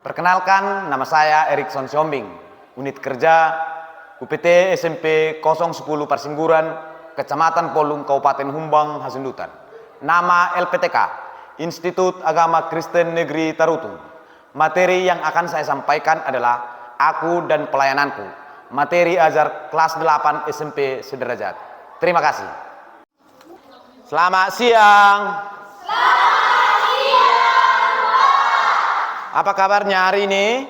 Perkenalkan, nama saya Erikson Siombing, unit kerja UPT SMP 010 Parsingguran, Kecamatan Polung, Kabupaten Humbang, Hasundutan. Nama LPTK, Institut Agama Kristen Negeri Tarutung. Materi yang akan saya sampaikan adalah Aku dan Pelayananku. Materi ajar kelas 8 SMP sederajat. Terima kasih. Selamat siang. Selamat siang, Pak. Apa kabarnya hari ini?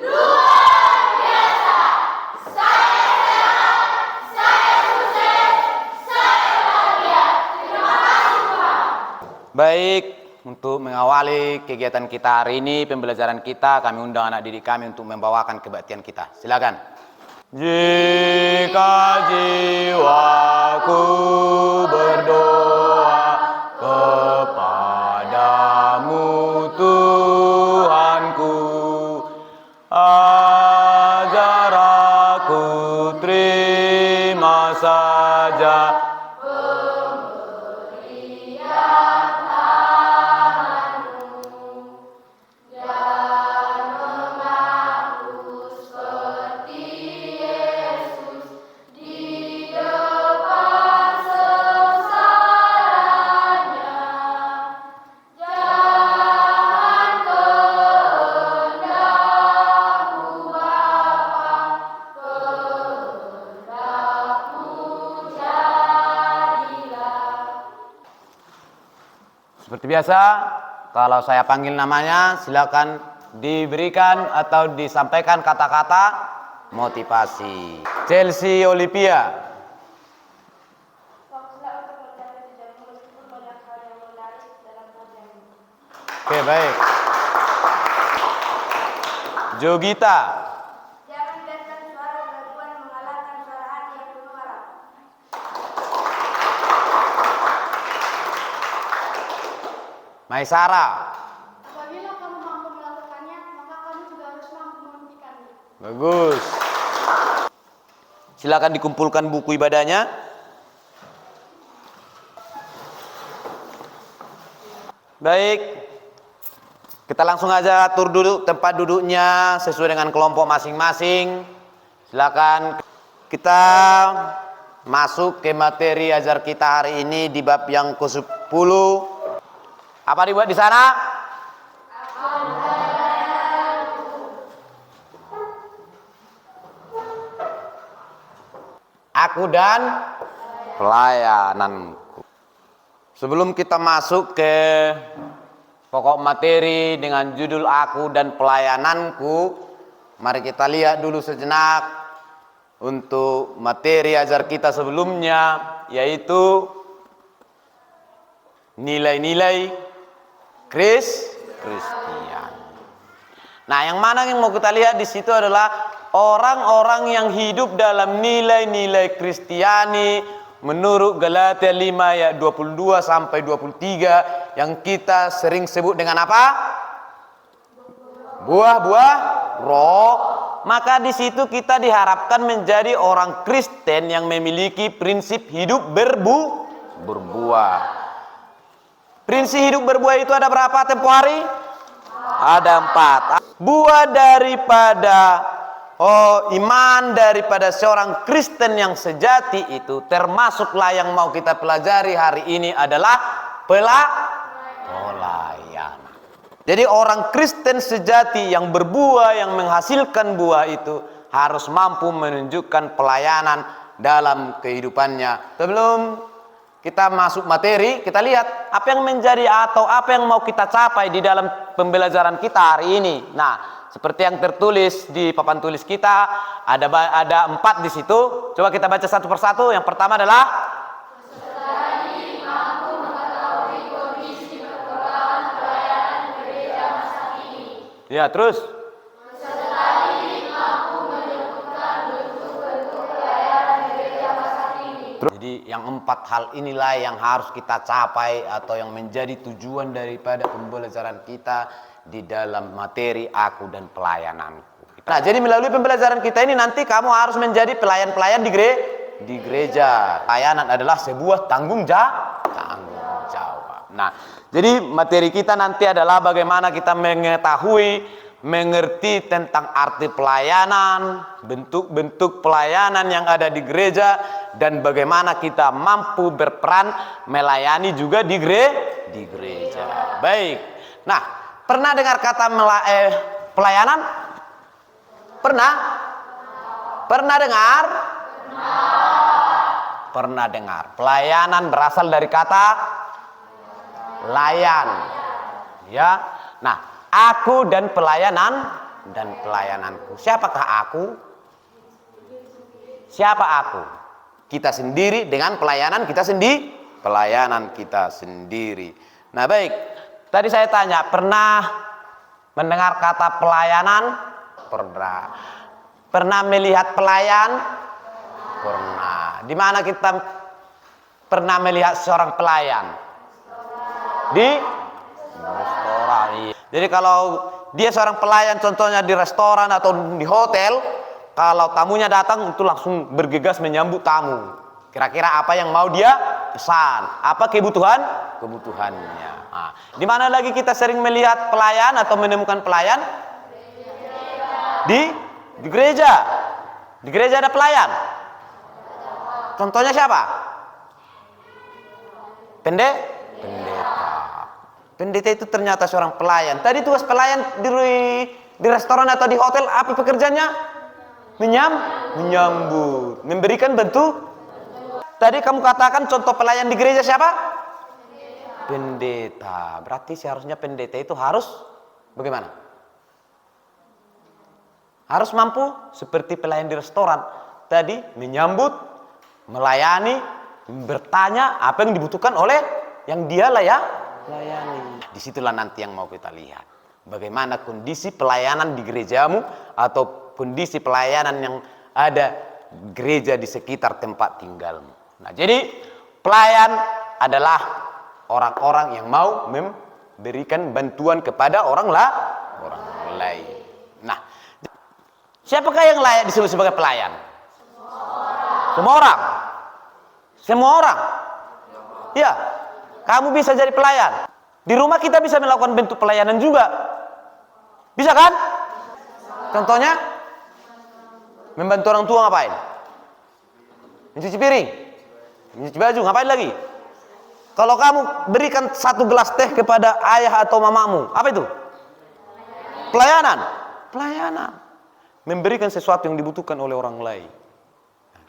Luar biasa. Saya sehat, saya sukses, saya bahagia. Terima kasih, Pak. Baik, untuk mengawali kegiatan kita hari ini, pembelajaran kita, kami undang anak didik kami untuk membawakan kebaktian kita. Silakan. Jika jiwaku berdoa kepadamu Tuhanku, ajar aku terima saja seperti biasa. Kalau saya panggil namanya, silakan diberikan atau disampaikan kata-kata motivasi. Chelsea Olivia. Oke, baik. Jogita. Jangan biarkan suara gangguan mengalahkan suara hati yang penuh harap. Maisara. Apabila kamu mampu melakukannya, maka kamu juga harus mampu menghentikannya. Bagus. Silakan dikumpulkan buku ibadahnya. Baik. Kita langsung aja atur duduk tempat duduknya sesuai dengan kelompok masing-masing. Silakan kita masuk ke materi ajar kita hari ini di bab yang ke-10. Apa dibuat di sana? Aku dan pelayananku. Sebelum kita masuk ke pokok materi dengan judul Aku dan Pelayananku, mari kita lihat dulu sejenak untuk materi ajar kita sebelumnya, yaitu nilai-nilai Kristian. Nah, yang mana yang mau kita lihat di situ adalah orang-orang yang hidup dalam nilai-nilai Kristiani menurut Galatia 5 ayat 22 sampai 23 yang kita sering sebut dengan apa? Buah-buah roh. Maka di situ kita diharapkan menjadi orang Kristen yang memiliki prinsip hidup berbuah. Prinsip hidup berbuah itu ada berapa tempoh hari? Ada 4. Buah daripada iman daripada seorang Kristen yang sejati itu termasuklah yang mau kita pelajari hari ini adalah pelayanan. Jadi orang Kristen sejati yang berbuah, yang menghasilkan buah itu harus mampu menunjukkan pelayanan dalam kehidupannya. Sebelum kita masuk materi, kita lihat apa yang menjadi atau apa yang mau kita capai di dalam pembelajaran kita hari ini. Nah, seperti yang tertulis di papan tulis kita, ada 4 di situ. Coba kita baca satu persatu. Yang pertama adalah Peserta didik mampu mengetahui kondisi perkembangan pelayanan gereja masa kini. ya, terus Peserta didik mampu menyebutkan bentuk-bentuk pelayanan gereja masa kini. Jadi yang 4 hal inilah yang harus kita capai atau yang menjadi tujuan daripada pembelajaran kita di dalam materi Aku dan Pelayananku. Nah, jadi melalui pembelajaran kita ini nanti kamu harus menjadi pelayan-pelayan di gereja. Pelayanan adalah sebuah tanggung jawab. Nah, jadi materi kita nanti adalah bagaimana kita mengetahui mengerti tentang arti pelayanan, bentuk-bentuk pelayanan yang ada di gereja, dan bagaimana kita mampu berperan melayani juga di gereja. Baik. Nah, pernah dengar kata pelayanan? Pernah? Pernah dengar? Pernah dengar. Pelayanan berasal dari kata layan. Ya. Nah, aku dan pelayananku. Siapakah aku? Siapa aku? Kita sendiri dengan pelayanan kita sendiri. Pelayanan kita sendiri. Nah, baik. Tadi saya tanya, pernah mendengar kata pelayanan? Pernah. Pernah melihat pelayan? Pernah. Di mana kita pernah melihat seorang pelayan? Di restoran. Jadi kalau dia seorang pelayan, contohnya di restoran atau di hotel, kalau tamunya datang itu langsung bergegas menyambut tamu. Kira-kira apa yang mau dia pesan? Apa kebutuhannya? Nah, di mana lagi kita sering melihat pelayan atau menemukan pelayan? Di gereja. Di gereja ada pelayan. Contohnya siapa? Pendeta. Pendeta itu ternyata seorang pelayan. Tadi tugas pelayan di restoran atau di hotel apa pekerjaannya? Menyambut, memberikan bentuk. Tadi kamu katakan contoh pelayan di gereja siapa? Pendeta. Berarti seharusnya pendeta itu harus bagaimana? Harus mampu seperti pelayan di restoran. Tadi menyambut, melayani, bertanya apa yang dibutuhkan oleh yang dia layani. Disitulah nanti yang mau kita lihat. Bagaimana kondisi pelayanan di gerejamu atau kondisi pelayanan yang ada gereja di sekitar tempat tinggalmu. Nah, jadi pelayan adalah orang-orang yang mau memberikan bantuan kepada orang lain. Nah, siapakah yang layak disebut sebagai pelayan? Semua orang. Semua orang. Ya, kamu bisa jadi pelayan. Di rumah kita bisa melakukan bentuk pelayanan juga. Bisa kan? Contohnya, membantu orang tua ngapain? Mencuci piring, mencuci baju, ngapain lagi? Kalau kamu berikan satu gelas teh kepada ayah atau mamamu, apa itu? Pelayanan. Pelayanan. Memberikan sesuatu yang dibutuhkan oleh orang lain.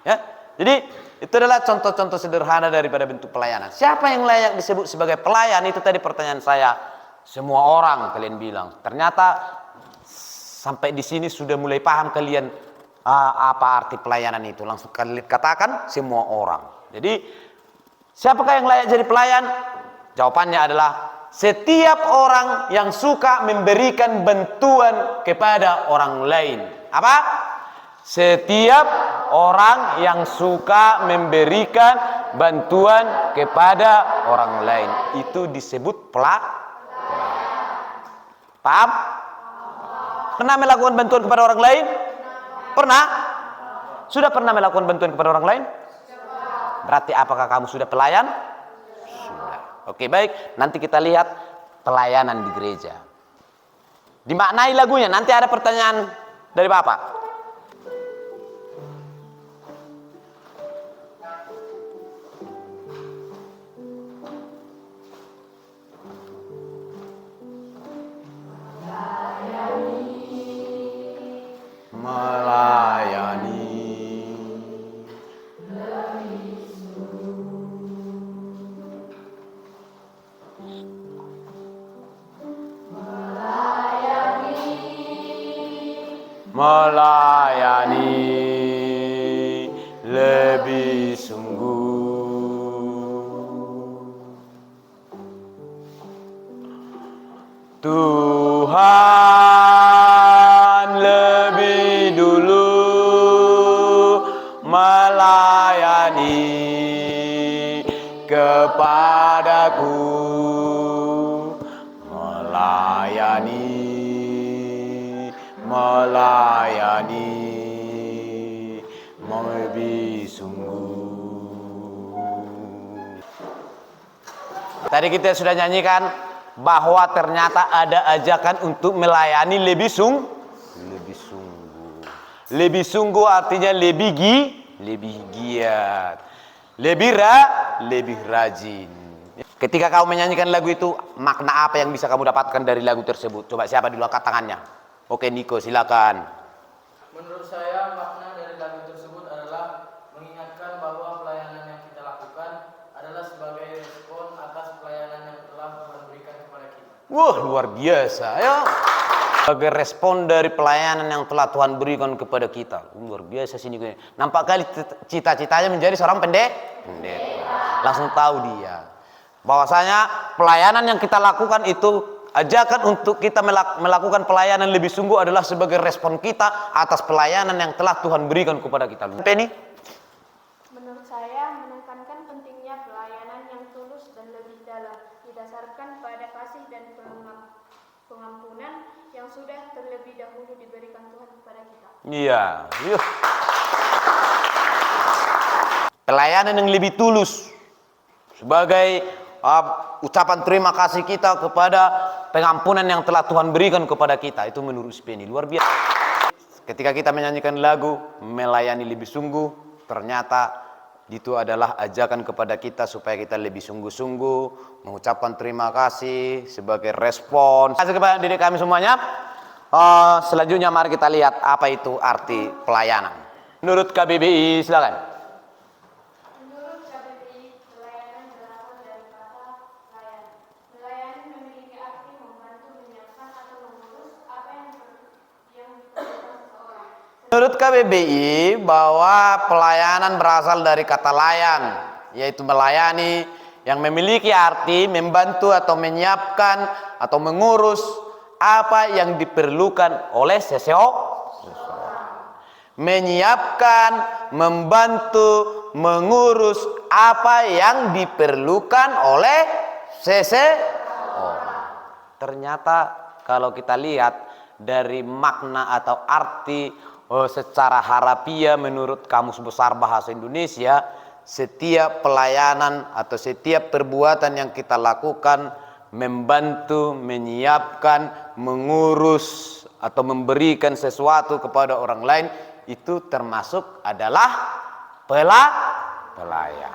Ya, jadi itu adalah contoh-contoh sederhana daripada bentuk pelayanan. Siapa yang layak disebut sebagai pelayan? Itu tadi pertanyaan saya. Semua orang kalian bilang. Ternyata sampai di sini sudah mulai paham kalian apa arti pelayanan itu. Langsung kalian katakan semua orang. Jadi siapakah yang layak jadi pelayan? Jawabannya adalah setiap orang yang suka memberikan bantuan kepada orang lain. Apa? Setiap orang yang suka memberikan bantuan kepada orang lain itu disebut paham? Pernah melakukan bantuan kepada orang lain? Pernah? Sudah pernah melakukan bantuan kepada orang lain? Berarti apakah kamu sudah pelayan? Sudah. Oke, baik. Nanti kita lihat pelayanan di gereja. Dimaknai lagunya. Nanti ada pertanyaan dari Bapak. Melayani lebih sungguh. Tuhan lebih dulu melayani kepadaku, melayani lebih sungguh. Tadi kita sudah nyanyikan bahwa ternyata ada ajakan untuk melayani lebih sungguh. Lebih sungguh artinya lebih giat, lebih rajin. Ketika kau menyanyikan lagu itu, makna apa yang bisa kamu dapatkan dari lagu tersebut? Coba siapa dulu angkat tangannya? Oke, Niko, silakan. Menurut saya makna dari lagu tersebut adalah mengingatkan bahwa pelayanan yang kita lakukan adalah sebagai respon atas pelayanan yang telah Tuhan berikan kepada kita. Wah, luar biasa. Ayo. Sebagai respon dari pelayanan yang telah Tuhan berikan kepada kita. Luar biasa sini. Nampak kali cita-citanya menjadi seorang pendeta. Langsung tahu dia. Bahwasanya pelayanan yang kita lakukan itu, ajakan untuk kita melakukan pelayanan lebih sungguh adalah sebagai respon kita atas pelayanan yang telah Tuhan berikan kepada kita. Penny? Menurut saya, menekankan pentingnya pelayanan yang tulus dan lebih dalam, didasarkan pada kasih dan pengampunan yang sudah terlebih dahulu diberikan Tuhan kepada kita. Iya. Pelayanan yang lebih tulus sebagai ucapan terima kasih kita kepada pengampunan yang telah Tuhan berikan kepada kita. Itu menurut Penny luar biasa. Ketika kita menyanyikan lagu melayani lebih sungguh, ternyata itu adalah ajakan kepada kita supaya kita lebih sungguh-sungguh mengucapkan terima kasih sebagai respon. Terima kasih kepada diri kami semuanya. Selanjutnya mari kita lihat apa itu arti pelayanan. Menurut KBBI, silakan. Menurut KBBI, pelayanan berasal dari kata layan. Melayani memiliki arti membantu, menyiapkan atau mengurus apa yang diperlukan seseorang. Menurut KBBI bahwa pelayanan berasal dari kata layan, yaitu melayani yang memiliki arti membantu atau menyiapkan atau mengurus apa yang diperlukan oleh seseorang. Menyiapkan, membantu, mengurus apa yang diperlukan oleh seseorang. Ternyata kalau kita lihat dari makna atau arti secara harafiah menurut Kamus Besar Bahasa Indonesia, setiap pelayanan atau setiap perbuatan yang kita lakukan membantu, menyiapkan, mengurus atau memberikan sesuatu kepada orang lain itu termasuk adalah pelayan.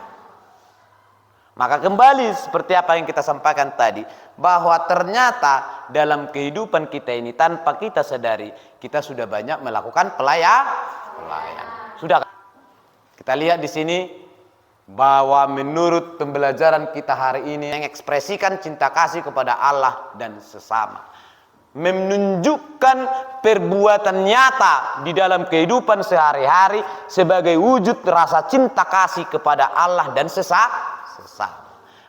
Maka kembali seperti apa yang kita sampaikan tadi, bahwa ternyata dalam kehidupan kita ini tanpa kita sadari kita sudah banyak melakukan pelayan. Sudah. Kita lihat di sini bahwa menurut pembelajaran kita hari ini mengekspresikan cinta kasih kepada Allah dan sesama, menunjukkan perbuatan nyata di dalam kehidupan sehari-hari sebagai wujud rasa cinta kasih kepada Allah dan sesama.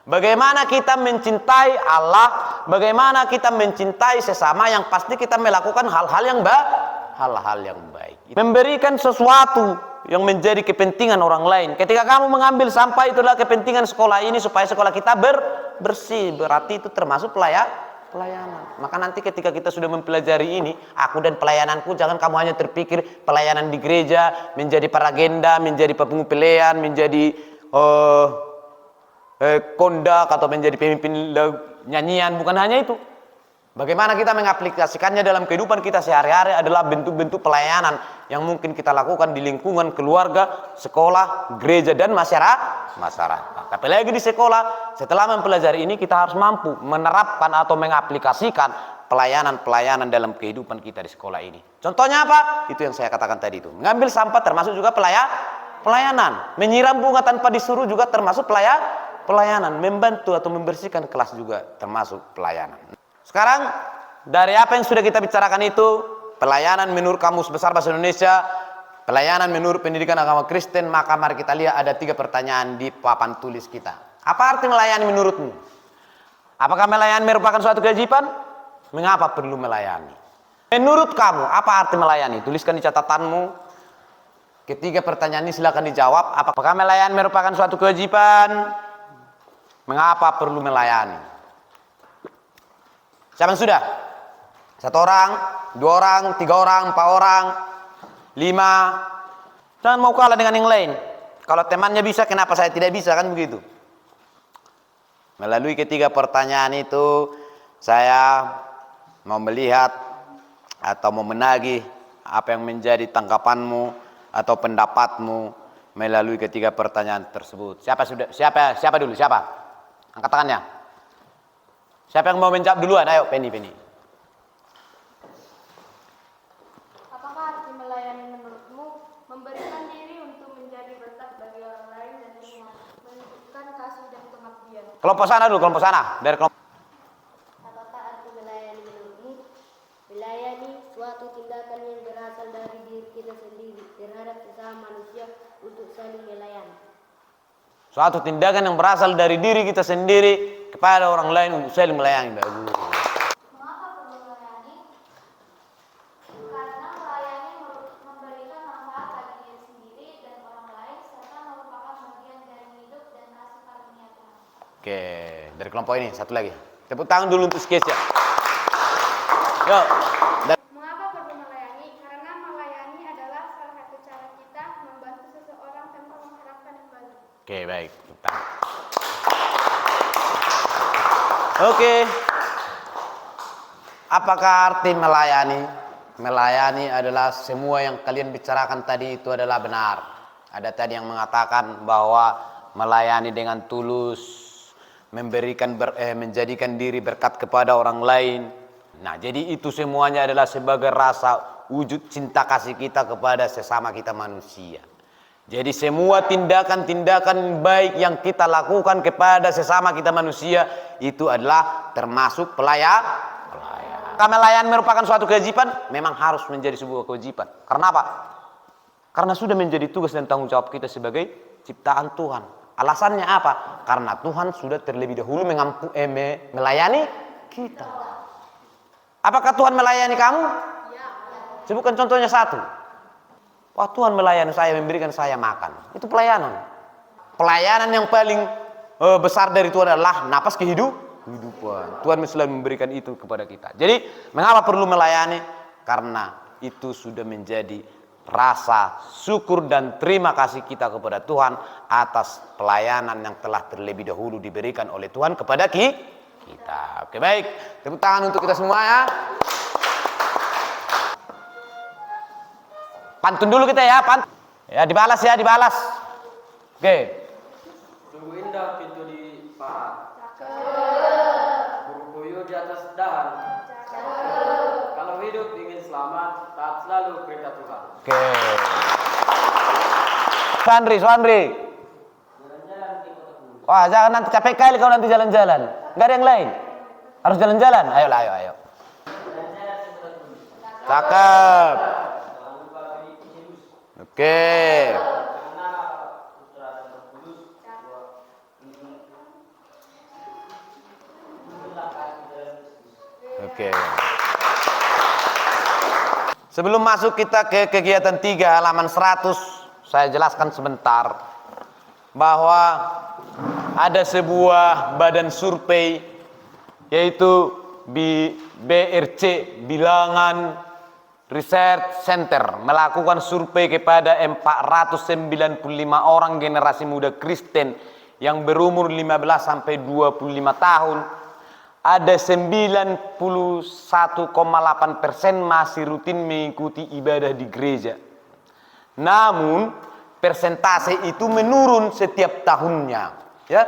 Bagaimana kita mencintai Allah, bagaimana kita mencintai sesama, yang pasti kita melakukan hal-hal yang baik. Memberikan sesuatu yang menjadi kepentingan orang lain. Ketika kamu mengambil sampah, itulah kepentingan sekolah ini supaya sekolah kita bersih. Berarti itu termasuk pelayanan. Maka nanti ketika kita sudah mempelajari ini, aku dan pelayananku, jangan kamu hanya terpikir pelayanan di gereja menjadi paragenda, menjadi pengupelean, menjadi kondak atau menjadi pemimpin nyanyian. Bukan hanya itu. Bagaimana kita mengaplikasikannya dalam kehidupan kita sehari-hari adalah bentuk-bentuk pelayanan yang mungkin kita lakukan di lingkungan keluarga, sekolah, gereja, dan masyarakat. Tapi lagi di sekolah, setelah mempelajari ini kita harus mampu menerapkan atau mengaplikasikan pelayanan-pelayanan dalam kehidupan kita di sekolah ini. Contohnya apa? Itu yang saya katakan tadi itu. Mengambil sampah termasuk juga pelayanan. Menyiram bunga tanpa disuruh juga termasuk pelayanan. Membantu atau membersihkan kelas juga termasuk pelayanan. Sekarang dari apa yang sudah kita bicarakan itu, pelayanan menurut Kamus Besar Bahasa Indonesia, pelayanan menurut pendidikan agama Kristen, maka mari kita lihat ada 3 pertanyaan di papan tulis kita. Apa arti melayani menurutmu? Apakah melayani merupakan suatu kewajiban? Mengapa perlu melayani? Menurut kamu, apa arti melayani? Tuliskan di catatanmu. Ketiga pertanyaan ini silakan dijawab. Apakah melayani merupakan suatu kewajiban? Mengapa perlu melayani? Siapa yang sudah? 1 orang, 2 orang, 3 orang, 4 orang, 5. Jangan mau kalah dengan yang lain. Kalau temannya bisa, kenapa saya tidak bisa? Kan begitu. Melalui ketiga pertanyaan itu, saya mau melihat atau mau menagih apa yang menjadi tanggapanmu atau pendapatmu melalui ketiga pertanyaan tersebut. Siapa dulu? Siapa? Angkat tangannya. Siapa yang mau menjawab duluan? Ayo, Penny. Apakah arti melayani menurutmu memberikan diri untuk menjadi berkat bagi orang lain dan menunjukkan kasih dan pengabdian? Kelompok sana dulu, kelompok sana. Dari kelompok. Apakah arti melayani menurutmu? Melayani suatu tindakan yang berasal dari diri kita sendiri terhadap sesama manusia untuk saling melayani. Suatu tindakan yang berasal dari diri kita sendiri kepada orang lain untuk saling melayani. Bagus. Mengapa perlu melayani? Karena melayani memberikan manfaat bagi diri sendiri dan orang lain serta merupakan bagian dari hidup dan kasih karunia Tuhan. Oke, dari kelompok ini satu lagi. Tepuk tangan dulu untuk sketch ya. Yuk. Mengapa perlu melayani? Karena melayani adalah salah satu cara kita membantu seseorang tanpa mengharapkan imbalan. Oke, baik. Tepuk tangan. Oke. Apakah arti melayani? Melayani adalah semua yang kalian bicarakan tadi itu adalah benar. Ada tadi yang mengatakan bahwa melayani dengan tulus, menjadikan diri berkat kepada orang lain. Nah, jadi itu semuanya adalah sebagai rasa wujud cinta kasih kita kepada sesama kita manusia. Jadi semua tindakan-tindakan baik yang kita lakukan kepada sesama kita manusia itu adalah termasuk pelayanan. Melayani merupakan suatu kewajiban, memang harus menjadi sebuah kewajiban. Karena apa? Karena sudah menjadi tugas dan tanggung jawab kita sebagai ciptaan Tuhan. Alasannya apa? Karena Tuhan sudah terlebih dahulu melayani kita. Apakah Tuhan melayani kamu? Sebutkan contohnya satu. Wah, Tuhan melayani saya, memberikan saya makan. Itu pelayanan. Pelayanan yang paling besar dari Tuhan adalah napas kehidupan. Tuhan selalu memberikan itu kepada kita. Jadi, mengapa perlu melayani? Karena itu sudah menjadi rasa syukur dan terima kasih kita kepada Tuhan atas pelayanan yang telah terlebih dahulu diberikan oleh Tuhan kepada kita. Oke, baik. Tepuk tangan untuk kita semua ya. Pantun dulu kita ya, ya dibalas ya, dibalas. Oke. Sungguh indah pintu di pahat. Buku di atas dahan. Kalau hidup ingin selamat, taat selalu perintah Tuhan. Oke. Suandri. Wah, jangan nanti capek kali kau nanti jalan-jalan. Enggak ada yang lain. Harus jalan-jalan. Ayo. Cakep. Oke. Oke. Sebelum masuk kita ke kegiatan 3 halaman 100, saya jelaskan sebentar bahwa ada sebuah badan survei yaitu BRC, Bilangan Research Center, melakukan survei kepada 495 orang generasi muda Kristen yang berumur 15 sampai 25 tahun. Ada 91,8% masih rutin mengikuti ibadah di gereja. Namun persentase itu menurun setiap tahunnya. Ya,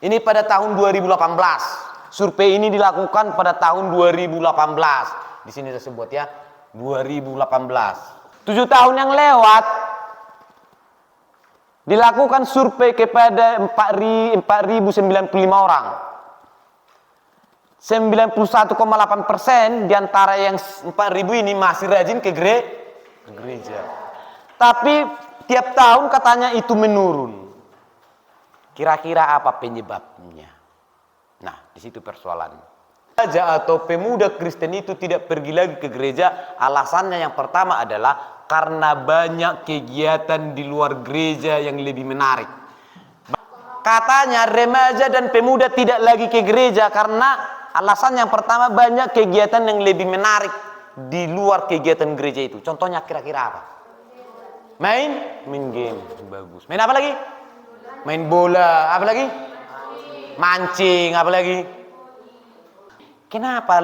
ini pada tahun 2018. Survei ini dilakukan pada tahun 2018. Di sini saya sebut ya, 2018. 7 tahun yang lewat dilakukan survei kepada 4.095 orang. 91,8% diantara yang 4.000 ini masih rajin ke gereja. Tapi tiap tahun katanya itu menurun. Kira-kira apa penyebabnya? Nah, di situ persoalannya. Remaja atau pemuda Kristen itu tidak pergi lagi ke gereja. Alasannya yang pertama adalah karena banyak kegiatan di luar gereja yang lebih menarik. Katanya remaja dan pemuda tidak lagi ke gereja karena alasan yang pertama banyak kegiatan yang lebih menarik di luar kegiatan gereja itu. Contohnya kira-kira apa? Main game. Bagus. Main apa lagi? Main bola. Apa lagi? Mancing. Apa lagi? Kenapa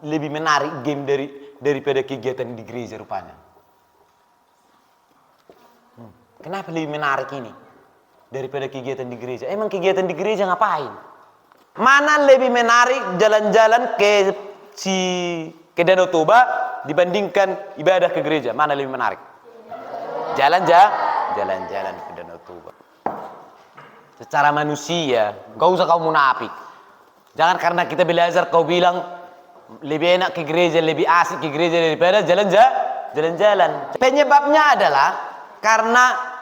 lebih menarik game daripada kegiatan di gereja rupanya? Kenapa lebih menarik ini daripada kegiatan di gereja? Emang kegiatan di gereja ngapain? Mana lebih menarik jalan-jalan ke Danau Toba dibandingkan ibadah ke gereja? Mana lebih menarik? Jalan-jalan ke Danau Toba. Secara manusia, gak usah kau munafik. Jangan karena kita belajar kau bilang lebih enak ke gereja, lebih asik ke gereja daripada jalan-jalan. Penyebabnya adalah karena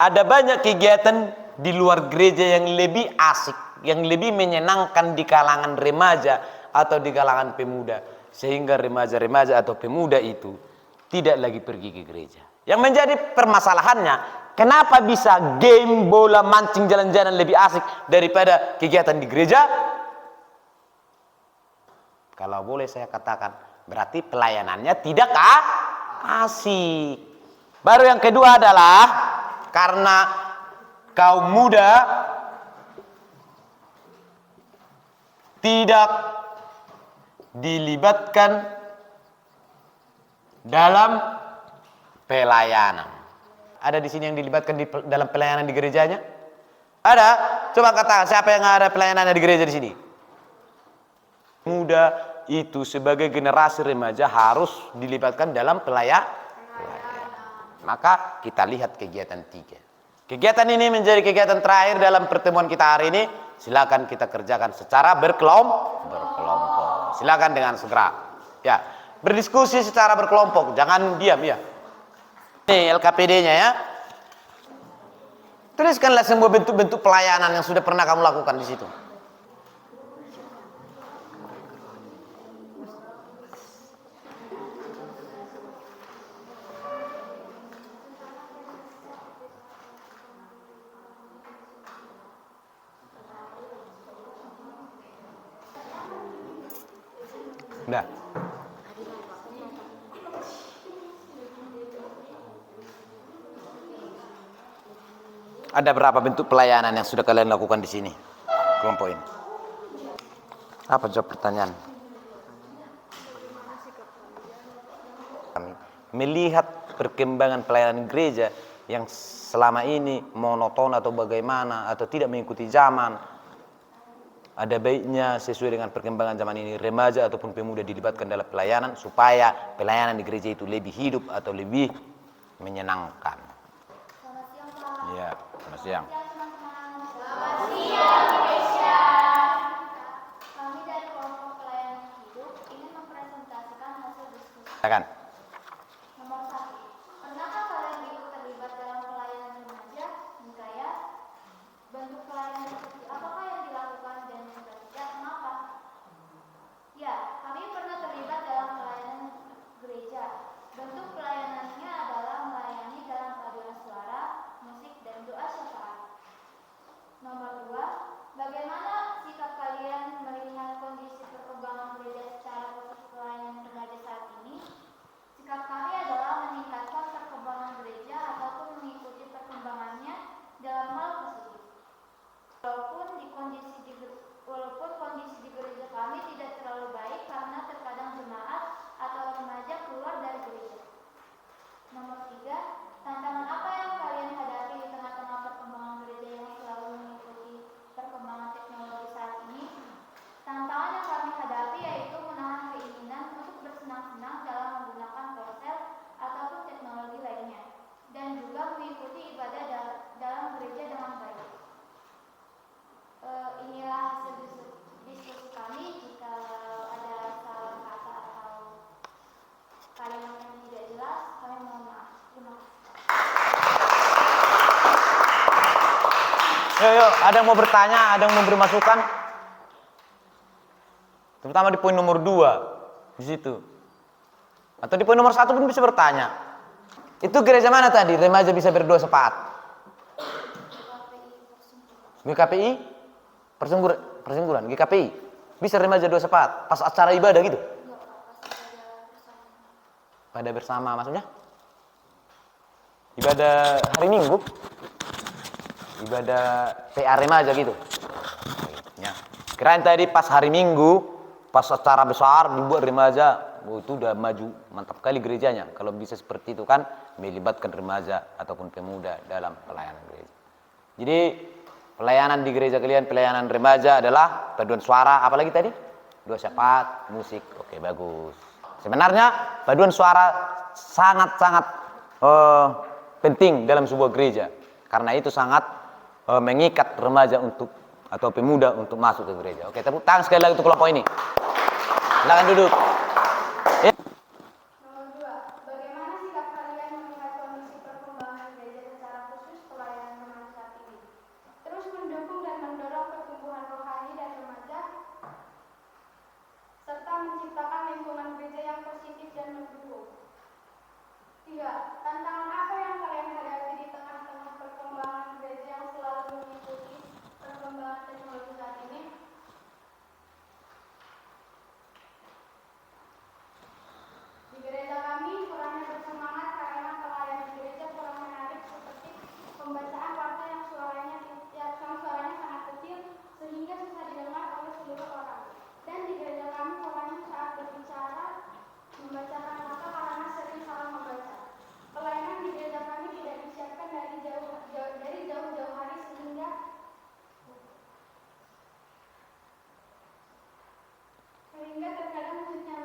ada banyak kegiatan di luar gereja yang lebih asik, yang lebih menyenangkan di kalangan remaja atau di kalangan pemuda, sehingga remaja-remaja atau pemuda itu tidak lagi pergi ke gereja. Yang menjadi permasalahannya, kenapa bisa game, bola, mancing, jalan-jalan lebih asik daripada kegiatan di gereja? Kalau boleh saya katakan, berarti pelayanannya tidak asik. Baru yang kedua adalah karena kaum muda tidak dilibatkan dalam pelayanan. Ada di sini yang dilibatkan dalam pelayanan di gerejanya? Ada? Coba katakan siapa yang ada pelayanannya di gereja di sini? Muda itu sebagai generasi remaja harus dilibatkan dalam pelayanan. Maka kita lihat kegiatan 3. Kegiatan ini menjadi kegiatan terakhir dalam pertemuan kita hari ini. Silakan kita kerjakan secara berkelompok. Silakan dengan segera. Ya, berdiskusi secara berkelompok, jangan diam ya. Ini LKPD-nya ya. Tuliskanlah semua bentuk-bentuk pelayanan yang sudah pernah kamu lakukan di situ. Udah. Ada berapa bentuk pelayanan yang sudah kalian lakukan di sini? Kelompok ini. Apa jawab pertanyaan? Kami melihat perkembangan pelayanan gereja yang selama ini monoton atau bagaimana atau tidak mengikuti zaman. Ada baiknya sesuai dengan perkembangan zaman ini remaja ataupun pemuda dilibatkan dalam pelayanan supaya pelayanan di gereja itu lebih hidup atau lebih menyenangkan. Selamat siang, Pak. Ya, selamat siang. Selamat siang, Indonesia. Kami dari kelompok pelayanan hidup ingin mempresentasikan hasil diskusi. Silakan. Nomor 1. Pernahkah kalian ikut terlibat dalam pelayanan remaja? Jika ya, bentuk pelayanan seperti apakah yang dilakukan dan jika tidak, kenapa? Ya, kami pernah terlibat dalam pelayanan gereja. Bentuk pelayanannya adalah melayani dalam paduan suara, musik, dan doa syafaat. Nomor 2, bagaimana sikap kalian melihat kondisi perkembangan gereja secara khusus pelayanan remaja saat ini? Sikap kami adalah meningkatkan perkembangan gereja ataupun mengikuti perkembangannya dalam hal positif. Walaupun kondisi di gereja kami tidak terlalu baik karena terkadang jemaat atau remaja keluar dari gereja. Nomor 3, tantangan apa yang kalian hadapi di tengah-tengah perkembangan gereja yang selalu mengikuti perkembangan teknologi saat ini? Tantangan yang kami hadapi yaitu menahan keinginan untuk bersenang-senang dalam menggunakan ponsel ataupun teknologi lainnya, dan juga mengikuti ibadah dalam gereja dengan baik. Inilah hasil diskusi kami. Jika ada salah kata atau kalimat yang tidak jelas, kami mohon maaf. Terima kasih. Yuk, ada yang mau bertanya, ada yang mau beri masukan? Terutama di poin nomor 2 di situ. Atau di poin nomor 1 pun bisa bertanya. Itu gereja mana tadi? Remaja bisa berdoa syafaat. GKPI? Persingguran GKPI. Bisa remaja doa syafaat pas acara ibadah gitu? Pada bersama maksudnya? Ibadah hari Minggu? Ibadah PA remaja gitu? Ya. Kirain tadi pas hari Minggu, pas acara besar dibuat remaja, itu udah maju mantap kali gerejanya. Kalau bisa seperti itu kan, melibatkan remaja ataupun pemuda dalam pelayanan gereja. Jadi pelayanan di gereja kalian, pelayanan remaja adalah paduan suara, apalagi tadi? Dua syafaat, musik. Oke, bagus. Sebenarnya paduan suara sangat-sangat penting dalam sebuah gereja. Karena itu sangat mengikat remaja untuk atau pemuda untuk masuk ke gereja. Oke, tepuk tangan sekali lagi untuk kelompok ini. Silakan duduk. Nomor 2. Bagaimana sikap kalian melihat kondisi perkembangan gereja secara khusus pelayanan remaja saat ini? Terus mendukung dan mendorong pertumbuhan rohani dan remaja, serta menciptakan lingkungan gereja yang positif dan mendukung. 3. Tantangan apa yang kalian hadapi di tengah-tengah perkembangan gereja yang selalu mengikuti perkembangan teknologi saat ini? Di gereja kami kurangnya bersemangat karena pelayanan gereja kurang menarik, seperti pembacaan warta yang suaranya sangat kecil sehingga susah didengar oleh seluruh orang. Dan di gereja kami kurangnya saat berbicara membacakan warta karena sering salah membaca. Pelayanan di gereja kami tidak disiapkan dari jauh-jauh hari sehingga terkadang menyesal.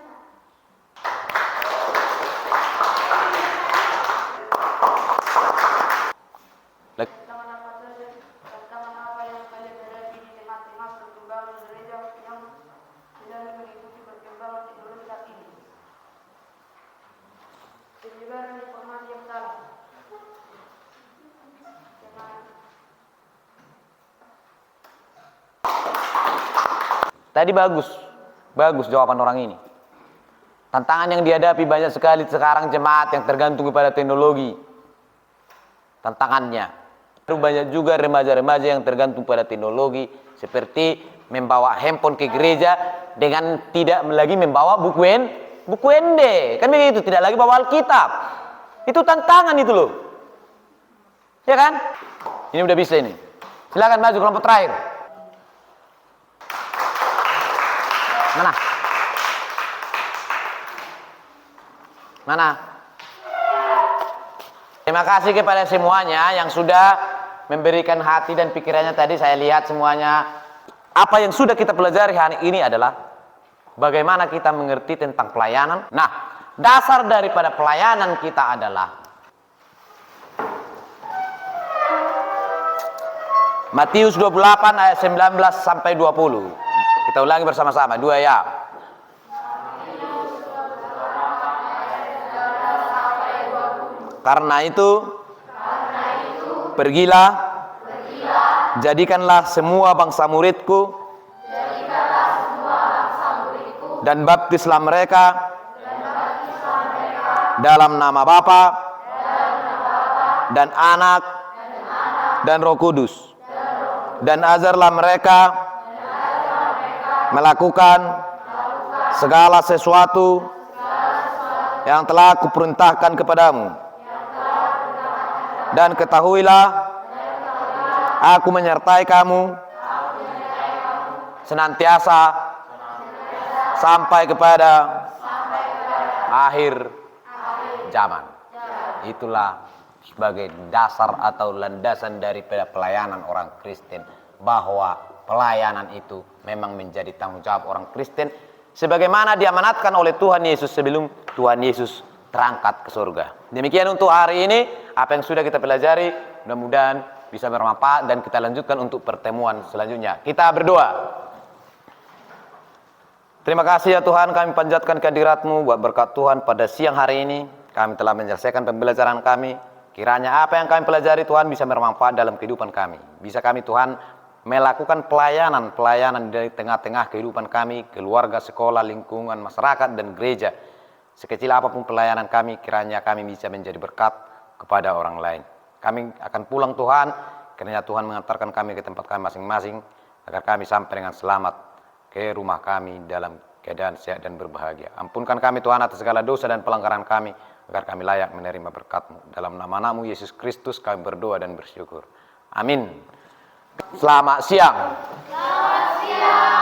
Tantangan apa yang kalian hadapi di tengah-tengah perkembangan gereja yang tidak mengikuti perkembangan teknologi saat ini? Penyebaran informasi yang salah. Tadi bagus jawaban orang ini. Tantangan yang dihadapi banyak sekali sekarang jemaat yang tergantung kepada teknologi. Tantangannya. Banyak juga remaja-remaja yang tergantung pada teknologi, seperti membawa handphone ke gereja dengan tidak lagi membawa buku ND. Kan begitu, tidak lagi bawa Alkitab. Itu tantangan itu loh. Ya kan? Ini udah bisa ini. Silakan maju kelompok terakhir. Mana? Terima kasih kepada semuanya yang sudah memberikan hati dan pikirannya tadi. Saya lihat semuanya. Apa yang sudah kita pelajari hari ini adalah bagaimana kita mengerti tentang pelayanan. Nah, dasar daripada pelayanan kita adalah Matius 28 ayat 19 sampai 20. Kita ulangi bersama-sama, 2 ya. Karena itu, pergilah, jadikanlah semua bangsa muridku, dan baptislah mereka dalam nama Bapa dan Anak dan Roh Kudus, dan ajarlah mereka melakukan segala sesuatu yang telah kuperintahkan kepadamu. Dan ketahuilah, aku menyertai kamu senantiasa sampai kepada akhir zaman. Itulah sebagai dasar atau landasan daripada pelayanan orang Kristen, bahwa pelayanan itu memang menjadi tanggung jawab orang Kristen sebagaimana diamanatkan oleh Tuhan Yesus sebelum Tuhan Yesus terangkat ke surga. Demikian untuk hari ini, apa yang sudah kita pelajari mudah-mudahan bisa bermanfaat dan kita lanjutkan untuk pertemuan selanjutnya. Kita berdoa. Terima kasih ya Tuhan, kami panjatkan kehadirat-Mu buat berkat Tuhan pada siang hari ini. Kami telah menyelesaikan pembelajaran kami. Kiranya apa yang kami pelajari Tuhan bisa bermanfaat dalam kehidupan kami. Bisa kami Tuhan melakukan pelayanan dari tengah-tengah kehidupan kami, keluarga, sekolah, lingkungan, masyarakat, dan gereja. Sekecil apapun pelayanan kami, kiranya kami bisa menjadi berkat kepada orang lain. Kami akan pulang Tuhan, kiranya Tuhan mengantarkan kami ke tempat kami masing-masing, agar kami sampai dengan selamat ke rumah kami dalam keadaan sehat dan berbahagia. Ampunkan kami Tuhan atas segala dosa dan pelanggaran kami, agar kami layak menerima berkat-Mu. Dalam nama-Mu Yesus Kristus kami berdoa dan bersyukur. Amin. Selamat siang. Selamat siang.